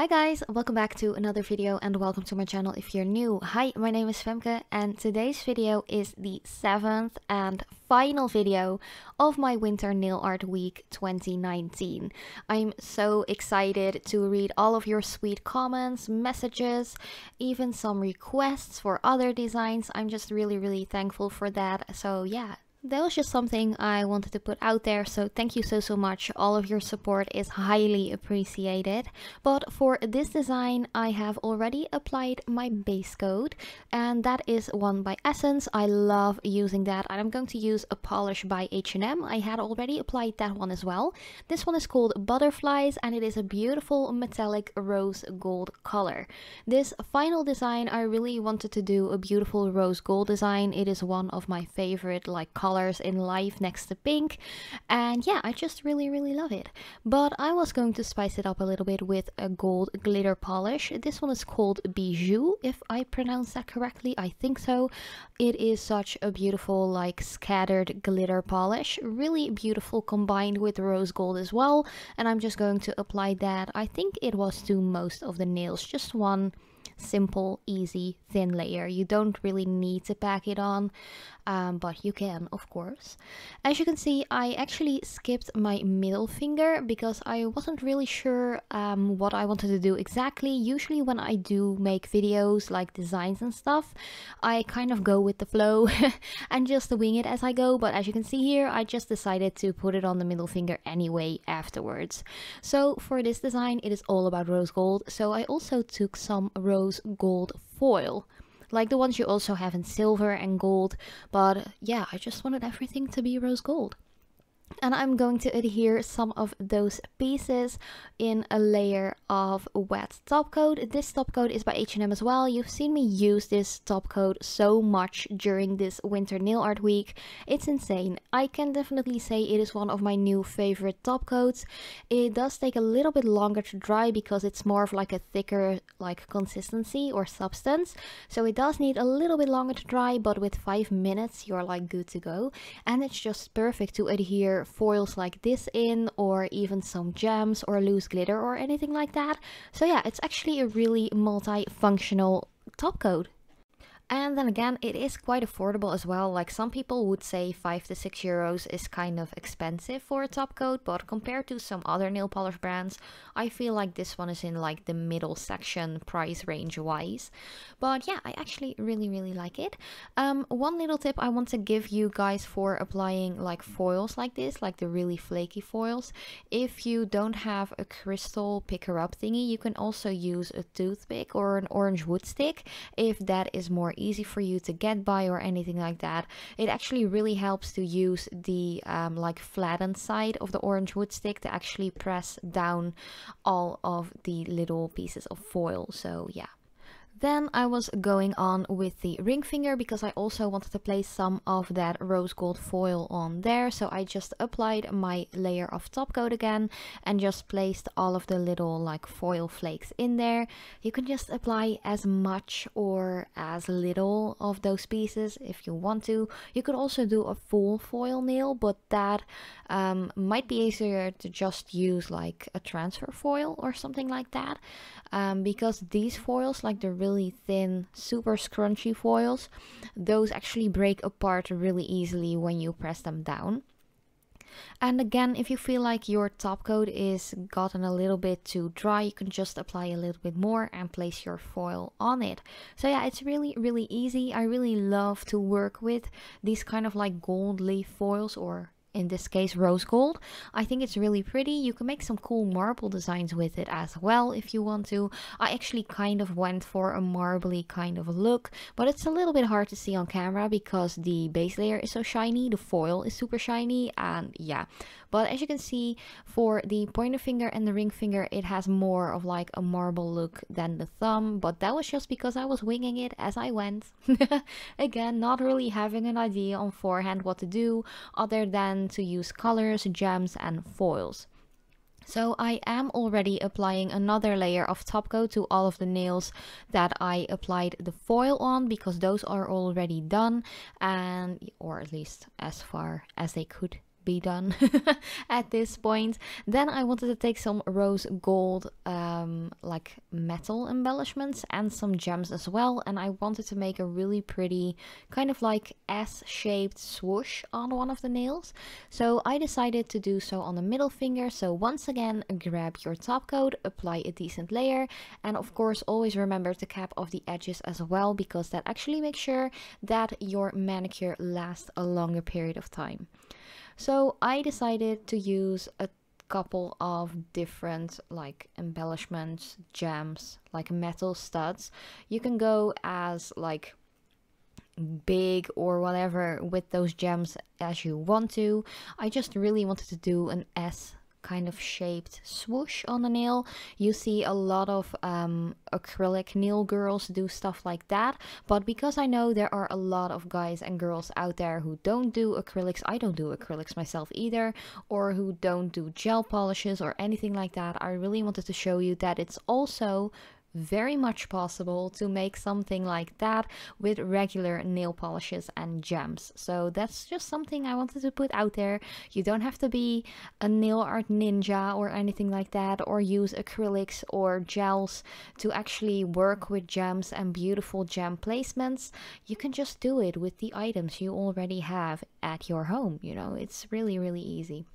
Hi guys, welcome back to another video and welcome to my channel if you're new. Hi, my name is Femke and today's video is the 7th and final video of my Winter Nail Art Week 2019. I'm so excited to read all of your sweet comments, messages, even some requests for other designs. I'm just really thankful for that. So yeah. That was just something I wanted to put out there, so thank you so much. All of your support is highly appreciated. But for this design, I have already applied my base coat, and that is one by Essence. I love using that, and I'm going to use a polish by H&M. I had already applied that one as well. This one is called Butterflies, and it is a beautiful metallic rose gold color. This final design, I really wanted to do a beautiful rose gold design. It is one of my favorite colors in life next to pink, and yeah, I just really love it. But I was going to spice it up a little bit with a gold glitter polish. This one is called Bijou, if I pronounce that correctly. I think so. It is such a beautiful scattered glitter polish, really beautiful, combined with rose gold as well. And I'm just going to apply that. I think it was to most of the nails, just one simple, easy, thin layer. You don't really need to pack it on, but you can, of course. As you can see, I actually skipped my middle finger because I wasn't really sure what I wanted to do exactly. Usually when I do make videos like designs and stuff, I kind of go with the flow and just wing it as I go, but as you can see here, I just decided to put it on the middle finger anyway afterwards. So for this design, it is all about rose gold, so I also took some rose gold foil, like the ones you also have in silver and gold, but yeah, I just wanted everything to be rose gold. And I'm going to adhere some of those pieces in a layer of wet top coat. This top coat is by H&M as well. You've seen me use this top coat so much during this Winter Nail Art Week. It's insane. I can definitely say it is one of my new favorite top coats. It does take a little bit longer to dry because it's more of a thicker consistency or substance. So it does need a little bit longer to dry, but with 5 minutes you're good to go. And it's just perfect to adhere foils like this in, or even some gems or loose glitter or anything like that. So yeah, it's actually a really multi-functional top coat. And then again, it is quite affordable as well. Some people would say 5 to 6 euros is kind of expensive for a top coat, but compared to some other nail polish brands, I feel like this one is in the middle section price range wise. But yeah, I actually really like it. One little tip I want to give you guys for applying foils like this, the really flaky foils. If you don't have a crystal picker up thingy, you can also use a toothpick or an orange wood stick if that is more easy for you to get by or anything like that. It actually really helps to use the flattened side of the orange wood stick to actually press down all of the little pieces of foil. So yeah. Then I was going on with the ring finger because I also wanted to place some of that rose gold foil on there. So I just applied my layer of top coat again and just placed all of the little foil flakes in there. You can just apply as much or as little of those pieces if you want to. You could also do a full foil nail, but that might be easier to just use a transfer foil or something like that, because these foils, the really thin, super scrunchy foils, those actually break apart really easily when you press them down. And again, if you feel like your top coat is gotten a little bit too dry, you can just apply a little bit more and place your foil on it. So yeah, it's really easy. I really love to work with these kind of gold leaf foils, or in this case rose gold. I think it's really pretty. You can make some cool marble designs with it as well if you want to. I actually kind of went for a marbly kind of look, but it's a little bit hard to see on camera because the base layer is so shiny, the foil is super shiny, and yeah. But as you can see, for the pointer finger and the ring finger, it has more of a marble look than the thumb, but that was just because I was winging it as I went. Again, not really having an idea on forehand what to do other than to use colors, gems and foils. So I am already applying another layer of top coat to all of the nails that I applied the foil on, because those are already done, and or at least as far as they could be done at this point. Then I wanted to take some rose gold like metal embellishments and some gems as well, and I wanted to make a really pretty kind of like S-shaped swoosh on one of the nails. So I decided to do so on the middle finger. So once again, grab your top coat, apply a decent layer, and of course always remember to cap off the edges as well, because that actually makes sure that your manicure lasts a longer period of time. So I decided to use a couple of different like embellishments, gems, like metal studs. You can go as like big or whatever with those gems as you want to. I just really wanted to do an S kind of shaped swoosh on the nail. You see a lot of acrylic nail girls do stuff like that, but because I know there are a lot of guys and girls out there who don't do acrylics, I don't do acrylics myself either, or who don't do gel polishes or anything like that, I really wanted to show you that it's also very much possible to make something like that with regular nail polishes and gems. So that's just something I wanted to put out there. You don't have to be a nail art ninja or anything like that, or use acrylics or gels to actually work with gems and beautiful gem placements. You can just do it with the items you already have at your home. You know, it's really, really easy.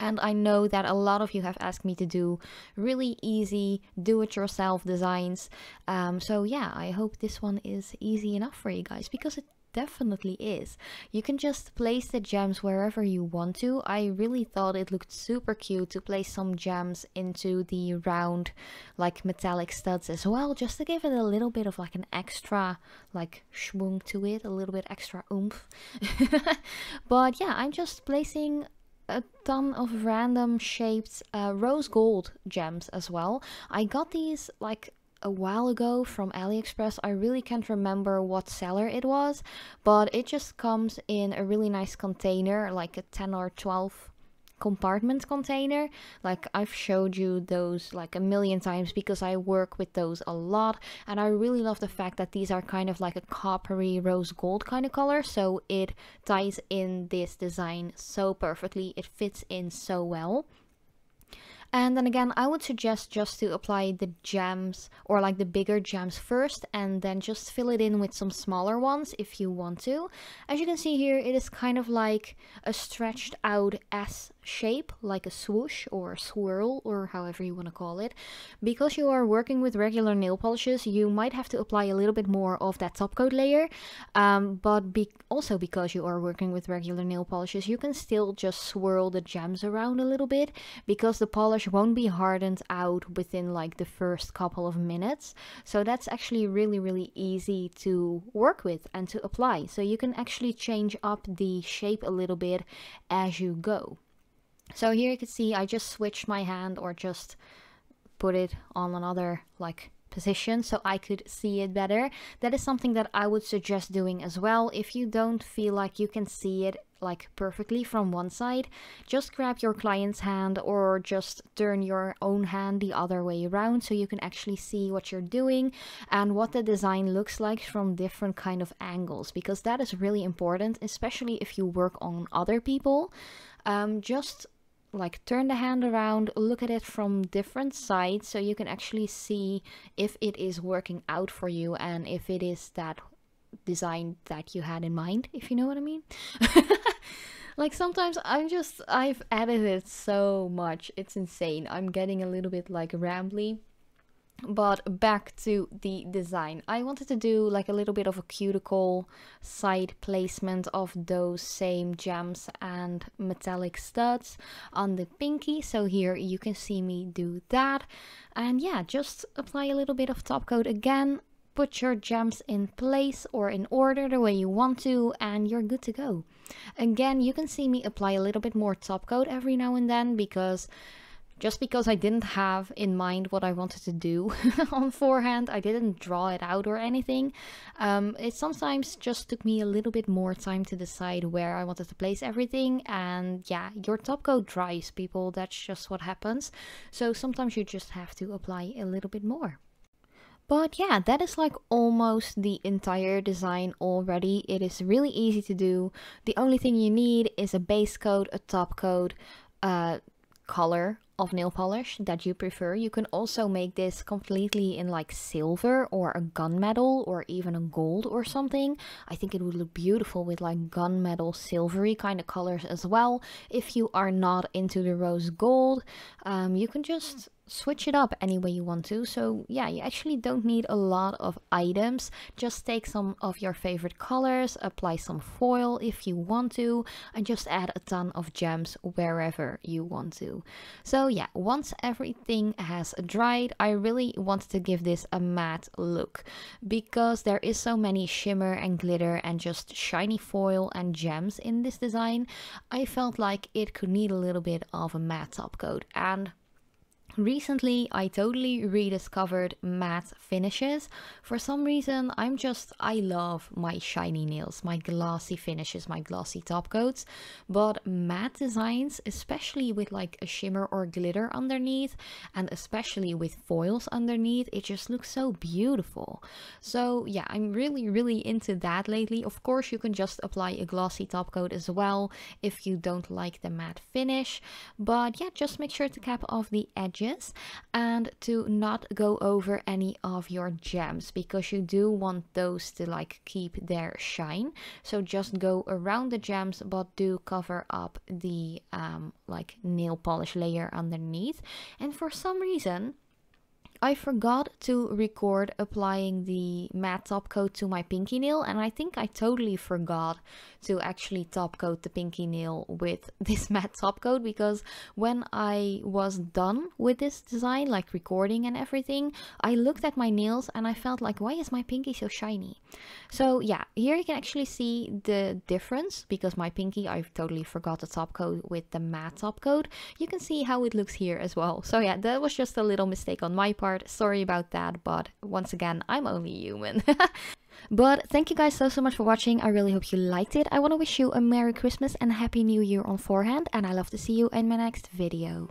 And I know that a lot of you have asked me to do really easy do-it-yourself designs. So yeah, I hope this one is easy enough for you guys, because it definitely is. You can just place the gems wherever you want to. I really thought it looked super cute to place some gems into the round like metallic studs as well, just to give it a little bit of like an extra like schwung to it, a little bit extra oomph. But yeah, I'm just placing a ton of random shaped rose gold gems as well. I got these like a while ago from AliExpress. I really can't remember what seller it was, but it just comes in a really nice container, like a 10 or 12 compartment container. Like I've showed you those like a million times because I work with those a lot, and I really love the fact that these are kind of like a coppery rose gold kind of color, so it ties in this design so perfectly. It fits in so well. And then again, I would suggest just to apply the gems or like the bigger gems first, and then just fill it in with some smaller ones if you want to. As you can see here, it is kind of like a stretched out S shape, like a swoosh or a swirl, or however you want to call it. Because you are working with regular nail polishes, you might have to apply a little bit more of that top coat layer, but also because you are working with regular nail polishes, you can still just swirl the gems around a little bit, because the polish won't be hardened out within like the first couple of minutes. So that's actually really, really easy to work with and to apply. So you can actually change up the shape a little bit as you go. So here you can see I just switched my hand, or just put it on another like position so I could see it better. That is something that I would suggest doing as well. If you don't feel like you can see it like perfectly from one side, just grab your client's hand, or just turn your own hand the other way around so you can actually see what you're doing and what the design looks like from different kind of angles, because that is really important, especially if you work on other people. Just like turn the hand around, look at it from different sides so you can actually see if it is working out for you and if it is that design that you had in mind, if you know what I mean. Like sometimes I've edited so much, it's insane. I'm getting a little bit like rambly. But back to the design, I wanted to do like a little bit of a cuticle side placement of those same gems and metallic studs on the pinky. So here you can see me do that. And yeah, just apply a little bit of top coat again, put your gems in place or in order the way you want to, and you're good to go. Again, you can see me apply a little bit more top coat every now and then, because I didn't have in mind what I wanted to do on forehand. I didn't draw it out or anything. It sometimes just took me a little bit more time to decide where I wanted to place everything. And yeah, your top coat dries, people. That's just what happens. So sometimes you just have to apply a little bit more. But yeah, that is like almost the entire design already. It is really easy to do. The only thing you need is a base coat, a top coat, color of nail polish that you prefer. You can also make this completely in like silver or a gunmetal or even a gold or something. I think it would look beautiful with like gunmetal silvery kind of colors as well. If you are not into the rose gold, you can just switch it up any way you want to. So yeah, you actually don't need a lot of items. Just take some of your favorite colors, apply some foil if you want to, and just add a ton of gems wherever you want to. So yeah, once everything has dried, I really wanted to give this a matte look because there is so many shimmer and glitter and just shiny foil and gems in this design. I felt like it could need a little bit of a matte top coat, and recently I totally rediscovered matte finishes. For some reason I love my shiny nails, my glossy finishes, my glossy top coats, but matte designs, especially with like a shimmer or glitter underneath and especially with foils underneath, it just looks so beautiful. So yeah, I'm really into that lately. Of course, you can just apply a glossy top coat as well if you don't like the matte finish, but yeah, just make sure to cap off the edges and to not go over any of your gems because you do want those to like keep their shine. So just go around the gems, but do cover up the like nail polish layer underneath. And for some reason I forgot to record applying the matte top coat to my pinky nail, and I think I totally forgot to actually top coat the pinky nail with this matte top coat, because when I was done with this design, like recording and everything, I looked at my nails and I felt like, why is my pinky so shiny? So yeah, here you can actually see the difference because my pinky, I totally forgot to top coat with the matte top coat. You can see how it looks here as well. So yeah, that was just a little mistake on my part. Sorry about that, but once again, I'm only human. But thank you guys so much for watching. I really hope you liked it. I want to wish you a Merry Christmas and a Happy New Year on forehand, and I love to see you in my next video.